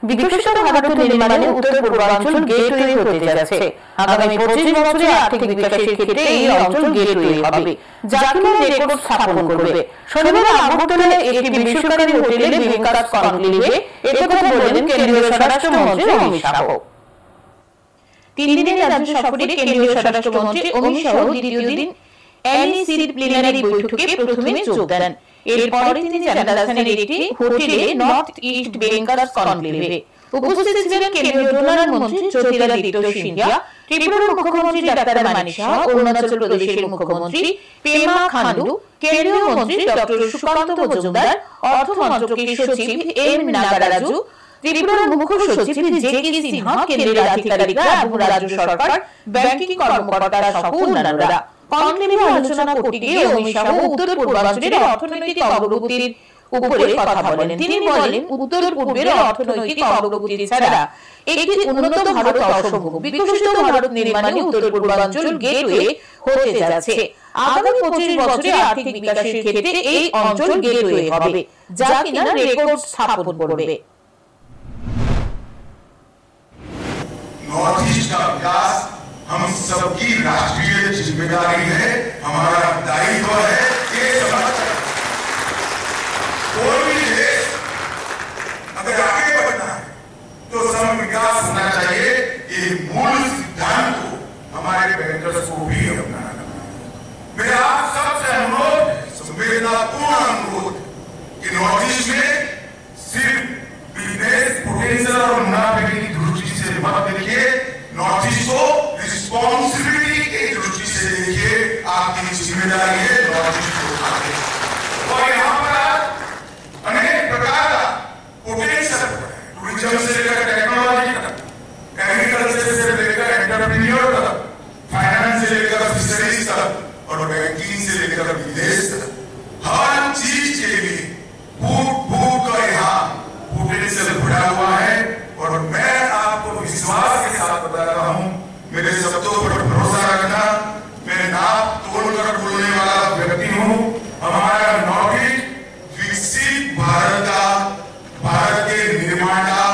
বিকশিত ভারত নির্মাণে উত্তর পূর্বাঞ্চল গেটওয়ে হতে যাচ্ছে। আগামী 25 বছরে আর্থিক বিকাশের ক্ষেত্রে এই অঞ্চল গেটওয়ে হবে, যা কিনা রেকর্ড স্থাপন করবে। শনিবার আগরতলায় একটি বেসরকারি হোটেলে বিকাশ কনক্লেভে একথা বললেন কেন্দ্রীয় স্বরাষ্ট্রমন্ত্রী অমিত শাহ। 3 দিনের রাজ্য সফরে কেন্দ্রীয় স্বরাষ্ট্রমন্ত্রী অমিত শাহ দ্বিতীয় দিন এনইসির প্লিনারি বৈঠকে প্রথমে যোগ দেন। এরপরে তিনি যান রাজধানীর একটি হোটেলে নর্থ ইস্ট বেঙ্গলস কনক্লেভে। উপস্থিত ছিলেন কেন্দ্রীয় ডোনার মন্ত্রী জ্যোতিরাদিত্য সিন্ধিয়া, ত্রিপুরার মুখ্যমন্ত্রী ডাক্তার মানিক শাহ, অরুণাচল প্রদেশের মুখ্যমন্ত্রী পেমা খান্ডু, কেন্দ্রীয় মন্ত্রী ডক্টর সুকান্ত মজুমদার, অর্থ মন্ত্রকের সচিব এম নাগারাজু, ত্রিপুরার মুখ্য সচিব জে.কে. সিনহা, কেন্দ্রের আধিকারিকরা এবং রাজ্য সরকার ব্যাংকিং কর্মকর্তারা সহ অন্যান্যরা। কনক্লেভে আলোচনা করতে গিয়ে অমিত শাহ উত্তর পূর্বাঞ্চলের অর্থনৈতিক অগ্রগতির উপরে কথা বলেন। তিনি বলেন, উত্তর পূর্বের অর্থনৈতিক অগ্রগতি ছাড়া একটি উন্নত ভারত অসম্ভব। বিকশিত ভারত নির্মাণে উত্তর পূর্বাঞ্চল গেটওয়ে হতে যাচ্ছে। আগামী 25 বছরে আর্থিক বিকাশের ক্ষেত্রে এই অঞ্চল গেটওয়ে হবে, যা কিনা রেকর্ড স্থাপন করবে। नॉर्थ ईस्ट का विकास हम सबकी राष्ट्रीय जिम्मेदारी है, हमारा दायित्व है। ये समझ कोई भी देश अगर आगे बढ़ना है तो सम विकास होना चाहिए। ये मूल सिद्धांत को हमारे बैंकर्स को भी अपनाना है। मेरा आप सबसे अनुरोध, संवेदनापूर्ण अनुरोध कि नॉर्थ ईस्ट में सिर्फ बिजनेस पोटेंशियल और मुनाफे की दृष्टि से मत देखिए, नॉर्थ ईस्ट को रिस्पॉन्सिबिलिटी की दृष्टि से देखिए। आपकी जिम्मेदारी है नॉर्थ ईस्ट को आगे। और यहाँ पर अनेक प्रकार का पोटेंशियल है, टूरिज्म से लेकर टेक्नोलॉजी तक, एग्रीकल्चर से लेकर एंटरप्रेन्योर तक, फाइनेंस से लेकर फिशरीज तक और बैंकिंग से लेकर विदेश तक, हर चीज के लिए फूट फूट का यहाँ पोटेंशियल बढ़ा हुआ है। और मैं आपको विश्वास के साथ बता रहा हूं, मेरे शब्दों पर भरोसा रखना। मैं नाप तोड़कर बोलने वाला व्यक्ति हूं। हमारा नॉर्थ ईस्ट विकसित भारत के निर्माण का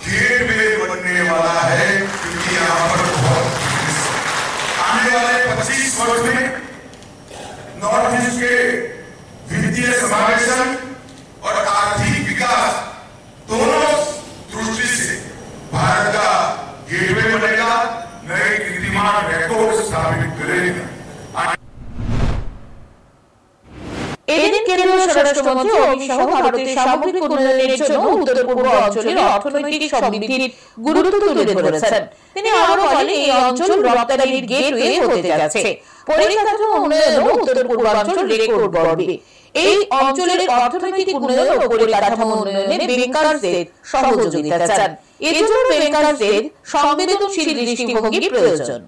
गेटवे बनने वाला है, क्योंकि यहाँ पर बहुत आने वाले 25 वर्ष में नॉर्थ ईस्ट के वित्तीय समावेशन और आर्थिक विकास दोनों दृष्टि से भारत का गेटवे बनेगा, नए कीर्तिमान रिकॉर्ड स्थापित करेगा। এদিন কেন্দ্রীয় স্বরাষ্ট্রমন্ত্রী অমিত শাহ ভারতের সামগ্রিক উন্নয়নের জন্য উত্তর পূর্ব অঞ্চলের অর্থনৈতিক সমৃদ্ধির গুরুত্ব তুলে ধরেছেন। তিনি আরো বলেন, এই অঞ্চল রপ্তানির গেটওয়ে হতে যাচ্ছে। পরিকাঠামো উন্নয়ন উত্তর পূর্বাঞ্চল রেকর্ড গড়বে। এই অঞ্চলের অর্থনৈতিক উন্নয়ন ও পরিকাঠামো উন্নয়নে বেঙ্কারদের সহযোগিতা চান। এজন্য বেঙ্কারদের সংবেদনশীল দৃষ্টিভঙ্গি প্রয়োজন।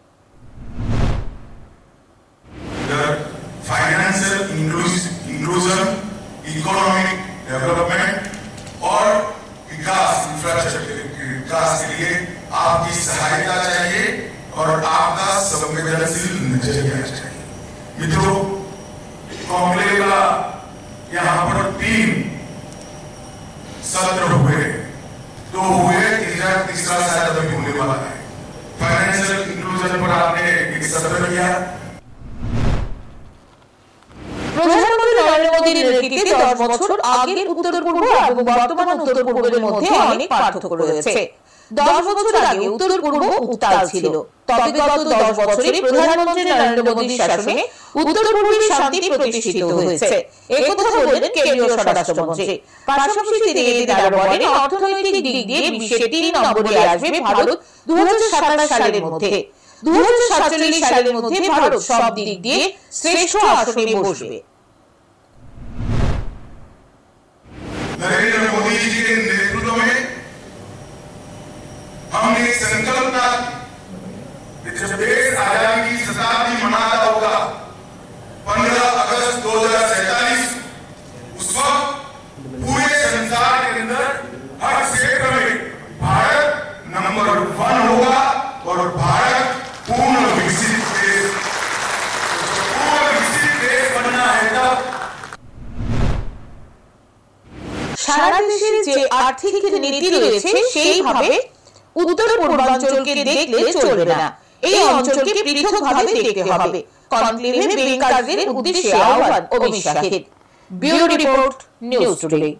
फाइनेंशियल इंक्लूजन, इकोनॉमिक डेवलपमेंट और विकास, इंफ्रास्ट्रक्चर के विकास के लिए आपकी सहायता चाहिए और आपका संवेदनशील नजरिया चाहिए। मित्रों, कॉन्क्लेव का यहाँ पर 3 सत्र हुए, 2 हुए, तीसरा शायद अभी होने वाला है। फाइनेंशियल इंक्लूजन पर आपने एक सत्र किया। প্রধানমন্ত্রী নরেন্দ্র মোদীর নেতৃত্বে 10 বছর আগের উত্তর পূর্ব এবং বর্তমান উত্তর পূর্বের মধ্যে অনেক পার্থক্য রয়েছে। 10 বছর আগে উত্তর পূর্ব উত্তাল ছিল, তবে গত 10 বছরে প্রধানমন্ত্রী নরেন্দ্র মোদীর শাসনে উত্তর পূর্বে শান্তি প্রতিষ্ঠিত হয়েছে। একথা বললেন কেন্দ্রীয় স্বরাষ্ট্রমন্ত্রী। পাশাপাশি তিনি আরো বলেন, অর্থনৈতিক দিক দিয়ে বিশ্বে 3 নম্বরে আসবে ভারত 2027 সালের মধ্যে। 2047 সালের মধ্যে ভারত সব দিক দিয়ে শ্রেষ্ঠ আসনে বসবে। नरेंद्र मोदी जी के नेतृत्व में हमने एक संकल्प कि जब देश आजादी की शताब्दी मनाता होगा 15 अगस्त 2047, उस वक्त पूरे संसार के अंदर हर क्षेत्र में भारत नंबर 1 होगा और भारत पूर्ण विकसित देश बनना है সারা দেশের যে আর্থিক নীতি রয়েছে সেইভাবে উত্তর পূর্বাঞ্চলকে দেখলে চলবে না, এই অঞ্চলকে পৃথকভাবে দেখতে হবে। কনক্লেভে বেঙ্কারদের উদ্দেশ্যে আহ্বান অমিত শাহের। Bureau report, news today.